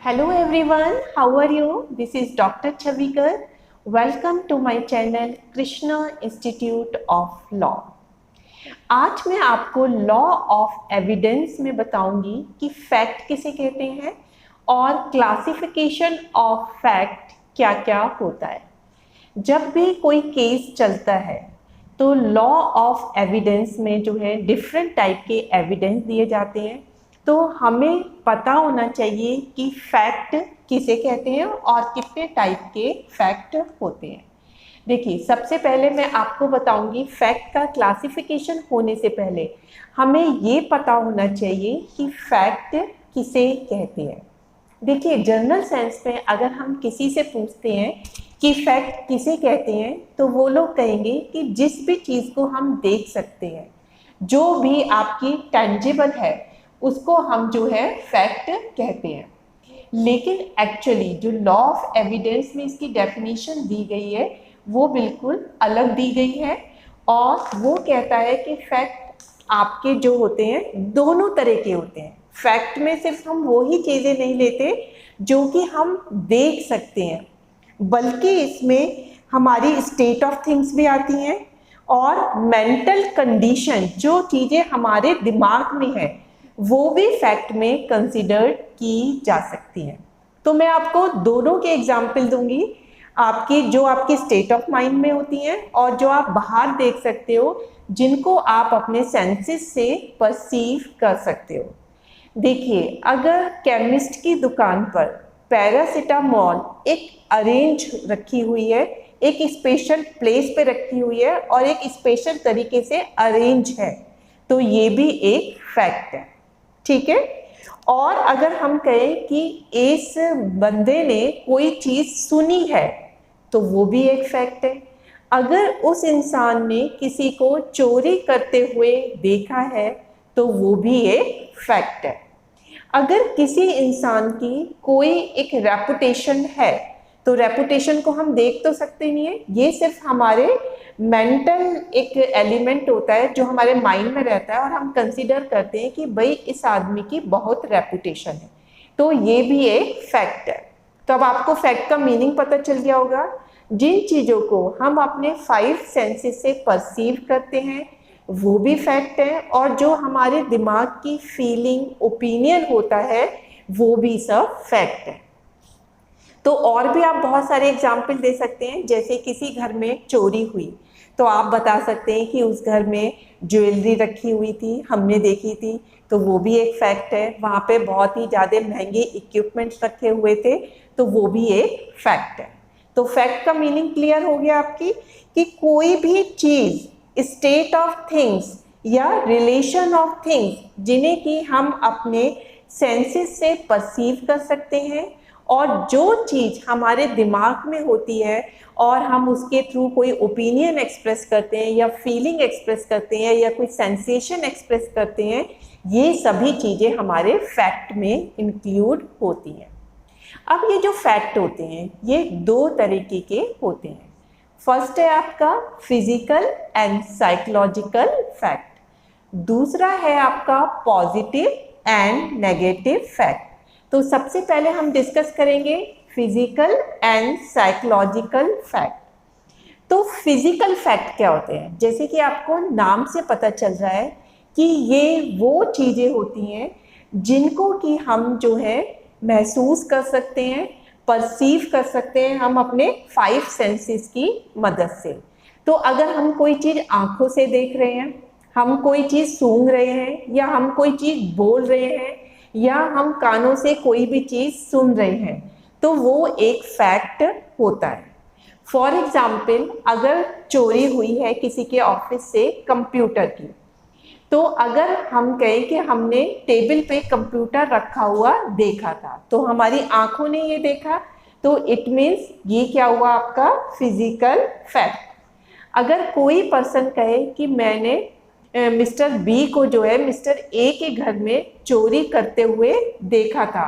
Hello everyone, how are you? This is Dr. Chavikar. Welcome to my channel Krishna Institute of Law. आज मैं आपको law of evidence में बताऊंगी कि fact किसे कहते हैं और क्लासिफिकेशन ऑफ फैक्ट क्या क्या होता है। जब भी कोई केस चलता है तो लॉ ऑफ एविडेंस में जो है डिफरेंट टाइप के एविडेंस दिए जाते हैं, तो हमें पता होना चाहिए कि फैक्ट किसे कहते हैं और कितने टाइप के फैक्ट होते हैं। देखिए, सबसे पहले मैं आपको बताऊंगी फैक्ट का क्लासिफिकेशन होने से पहले हमें ये पता होना चाहिए कि फैक्ट किसे कहते हैं। देखिए, जनरल सेंस में अगर हम किसी से पूछते हैं कि फैक्ट किसे कहते हैं तो वो लोग कहेंगे कि जिस भी चीज़ को हम देख सकते हैं, जो भी आपकी टेंजिबल है, उसको हम जो है फैक्ट कहते हैं। लेकिन एक्चुअली जो लॉ ऑफ एविडेंस में इसकी डेफिनेशन दी गई है वो बिल्कुल अलग दी गई है, और वो कहता है कि फैक्ट आपके जो होते हैं दोनों तरह के होते हैं। फैक्ट में सिर्फ हम वही चीज़ें नहीं लेते जो कि हम देख सकते हैं, बल्कि इसमें हमारी स्टेट ऑफ थिंग्स भी आती हैं और मेंटल कंडीशन, जो चीज़ें हमारे दिमाग में है वो भी फैक्ट में कंसिडर्ड की जा सकती हैं। तो मैं आपको दोनों के एग्जाम्पल दूंगी, आपकी जो आपकी स्टेट ऑफ माइंड में होती हैं और जो आप बाहर देख सकते हो, जिनको आप अपने सेंसेस से परसीव कर सकते हो। देखिए, अगर केमिस्ट की दुकान पर पैरासीटामोल एक अरेंज रखी हुई है, एक स्पेशल प्लेस पे रखी हुई है और एक स्पेशल तरीके से अरेंज है, तो ये भी एक फैक्ट है, ठीक है। और अगर हम कहें कि इस बंदे ने कोई चीज़ सुनी है तो वो भी एक फैक्ट है। अगर उस इंसान ने किसी को चोरी करते हुए देखा है तो वो भी एक फैक्ट है। अगर किसी इंसान की कोई एक रेपुटेशन है तो रेपुटेशन को हम देख तो सकते नहीं है, ये सिर्फ हमारे मेंटल एक एलिमेंट होता है जो हमारे माइंड में रहता है और हम कंसीडर करते हैं कि भाई इस आदमी की बहुत रेपुटेशन है, तो ये भी एक फैक्ट है। तो अब आपको फैक्ट का मीनिंग पता चल गया होगा। जिन चीज़ों को हम अपने 5 सेंसेस से परसीव करते हैं वो भी फैक्ट है, और जो हमारे दिमाग की फीलिंग, ओपिनियन होता है वो भी सब फैक्ट है। तो और भी आप बहुत सारे एग्जाम्पल दे सकते हैं। जैसे किसी घर में चोरी हुई तो आप बता सकते हैं कि उस घर में ज्वेलरी रखी हुई थी, हमने देखी थी, तो वो भी एक फैक्ट है। वहाँ पे बहुत ही ज़्यादा महंगे इक्विपमेंट्स रखे हुए थे, तो वो भी एक फैक्ट है। तो फैक्ट का मीनिंग क्लियर हो गया आपकी कि कोई भी चीज़, स्टेट ऑफ थिंग्स या रिलेशन ऑफ थिंग्स जिन्हें कि हम अपने सेंसेस से परसीव कर सकते हैं, और जो चीज़ हमारे दिमाग में होती है और हम उसके थ्रू कोई ओपिनियन एक्सप्रेस करते हैं या फीलिंग एक्सप्रेस करते हैं या कोई सेंसेशन एक्सप्रेस करते हैं, ये सभी चीज़ें हमारे फैक्ट में इंक्लूड होती हैं। अब ये जो फैक्ट होते हैं ये 2 तरीके के होते हैं। फर्स्ट है आपका फिजिकल एंड साइकोलॉजिकल फैक्ट, दूसरा है आपका पॉजिटिव एंड नेगेटिव फैक्ट। तो सबसे पहले हम डिस्कस करेंगे फिजिकल एंड साइकोलॉजिकल फैक्ट। तो फिजिकल फैक्ट क्या होते हैं? जैसे कि आपको नाम से पता चल रहा है कि ये वो चीज़ें होती हैं जिनको कि हम जो है महसूस कर सकते हैं, परसीव कर सकते हैं हम अपने 5 सेंसेस की मदद से। तो अगर हम कोई चीज़ आँखों से देख रहे हैं, हम कोई चीज़ सूंघ रहे हैं, या हम कोई चीज़ बोल रहे हैं, या हम कानों से कोई भी चीज़ सुन रहे हैं, तो वो एक फैक्ट होता है। फॉर एग्जाम्पल, अगर चोरी हुई है किसी के ऑफिस से कंप्यूटर की, तो अगर हम कहें कि हमने टेबल पे कंप्यूटर रखा हुआ देखा था, तो हमारी आंखों ने ये देखा, तो इट मीन्स ये क्या हुआ आपका फिजिकल फैक्ट। अगर कोई पर्सन कहे कि मैंने मिस्टर बी को जो है मिस्टर ए के घर में चोरी करते हुए देखा था,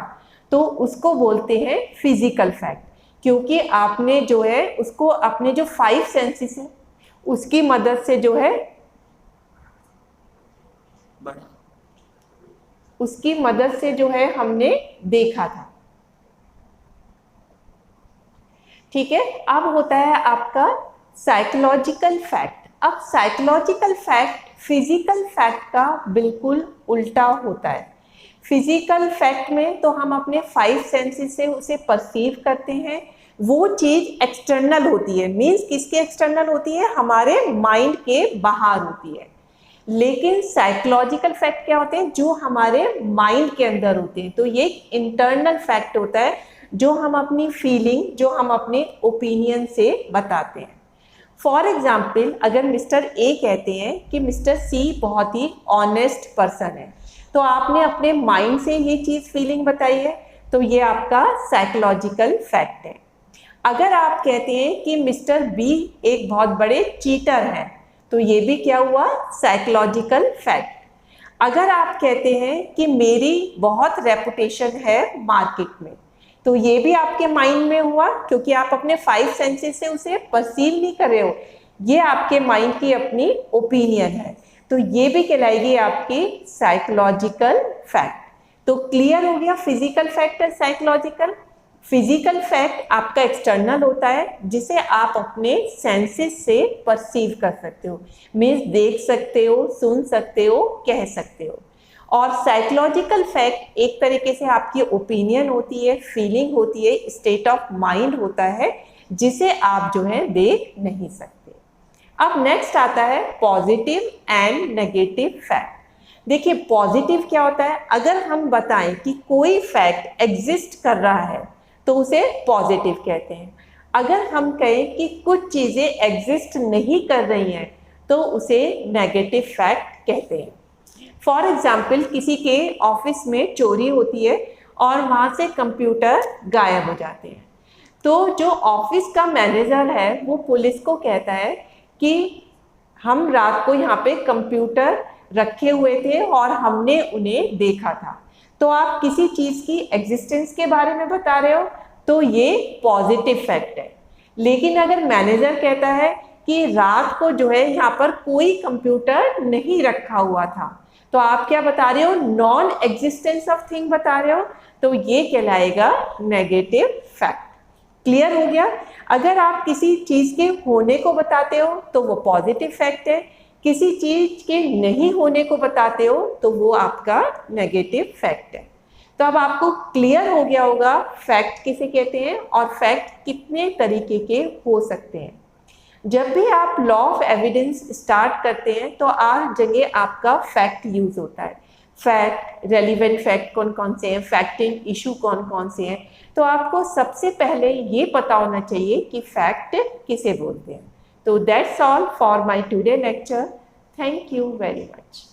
तो उसको बोलते हैं फिजिकल फैक्ट, क्योंकि आपने जो है उसको अपने जो 5 सेंसेस हैं उसकी मदद से जो है हमने देखा था। ठीक है। अब होता है आपका साइकोलॉजिकल फैक्ट। अब साइकोलॉजिकल फैक्ट फिजिकल फैक्ट का बिल्कुल उल्टा होता है। फिजिकल फैक्ट में तो हम अपने 5 सेंसेस से उसे परसीव करते हैं, वो चीज एक्सटर्नल होती है। मीन्स किसके एक्सटर्नल होती है? हमारे माइंड के बाहर होती है। लेकिन साइकोलॉजिकल फैक्ट क्या होते हैं? जो हमारे माइंड के अंदर होते हैं। तो ये इंटरनल फैक्ट होता है जो हम अपनी फीलिंग, जो हम अपने ओपिनियन से बताते हैं। फॉर एग्जाम्पल, अगर मिस्टर ए कहते हैं कि मिस्टर सी बहुत ही ऑनेस्ट पर्सन है, तो आपने अपने माइंड से ये चीज़ फीलिंग बताई है, तो ये आपका साइकोलॉजिकल फैक्ट है। अगर आप कहते हैं कि मिस्टर बी एक बहुत बड़े चीटर हैं, तो ये भी क्या हुआ? Psychological fact. अगर आप कहते हैं कि मेरी बहुत रेपुटेशन है मार्केट में, तो ये भी आपके माइंड में हुआ, क्योंकि आप अपने 5 सेंसेस से उसे परसीव नहीं कर रहे हो, ये आपके माइंड की अपनी ओपिनियन है, तो ये भी कहलाएगी आपकी साइकोलॉजिकल फैक्ट। तो क्लियर हो गया फिजिकल फैक्ट और साइकोलॉजिकल। फिजिकल फैक्ट आपका एक्सटर्नल होता है, जिसे आप अपने सेंसेस से परसीव कर सकते हो, मीन्स देख सकते हो, सुन सकते हो, कह सकते हो। और साइकोलॉजिकल फैक्ट एक तरीके से आपकी ओपिनियन होती है, फीलिंग होती है, स्टेट ऑफ माइंड होता है, जिसे आप जो है देख नहीं सकते। अब नेक्स्ट आता है पॉजिटिव एंड नेगेटिव फैक्ट। देखिए पॉजिटिव क्या होता है? अगर हम बताएं कि कोई फैक्ट एग्जिस्ट कर रहा है तो उसे पॉजिटिव कहते हैं। अगर हम कहें कि कुछ चीज़ें एग्जिस्ट नहीं कर रही हैं तो उसे नेगेटिव फैक्ट कहते हैं। फॉर एग्जाम्पल, किसी के ऑफिस में चोरी होती है और वहाँ से कंप्यूटर गायब हो जाते हैं, तो जो ऑफिस का मैनेजर है वो पुलिस को कहता है कि हम रात को यहाँ पे कंप्यूटर रखे हुए थे और हमने उन्हें देखा था। तो आप किसी चीज़ की एग्जिस्टेंस के बारे में बता रहे हो, तो ये पॉजिटिव फैक्ट है। लेकिन अगर मैनेजर कहता है कि रात को जो है यहाँ पर कोई कंप्यूटर नहीं रखा हुआ था, तो आप क्या बता रहे हो? नॉन एग्जिस्टेंस ऑफ थिंग बता रहे हो, तो ये कहलाएगा नेगेटिव फैक्ट। क्लियर हो गया? अगर आप किसी चीज़ के होने को बताते हो तो वो पॉजिटिव फैक्ट है, किसी चीज़ के नहीं होने को बताते हो तो वो आपका नेगेटिव फैक्ट है। तो अब आपको क्लियर हो गया होगा फैक्ट किसे कहते हैं और फैक्ट कितने तरीके के हो सकते हैं। जब भी आप लॉ ऑफ एविडेंस स्टार्ट करते हैं तो हर जगह आपका फैक्ट यूज होता है। फैक्ट, रेलिवेंट फैक्ट कौन कौन से हैं, फैक्टिंग इशू कौन कौन से हैं, तो आपको सबसे पहले ये पता होना चाहिए कि फैक्ट किसे बोलते हैं। तो that's all for my today lecture. Thank you very much.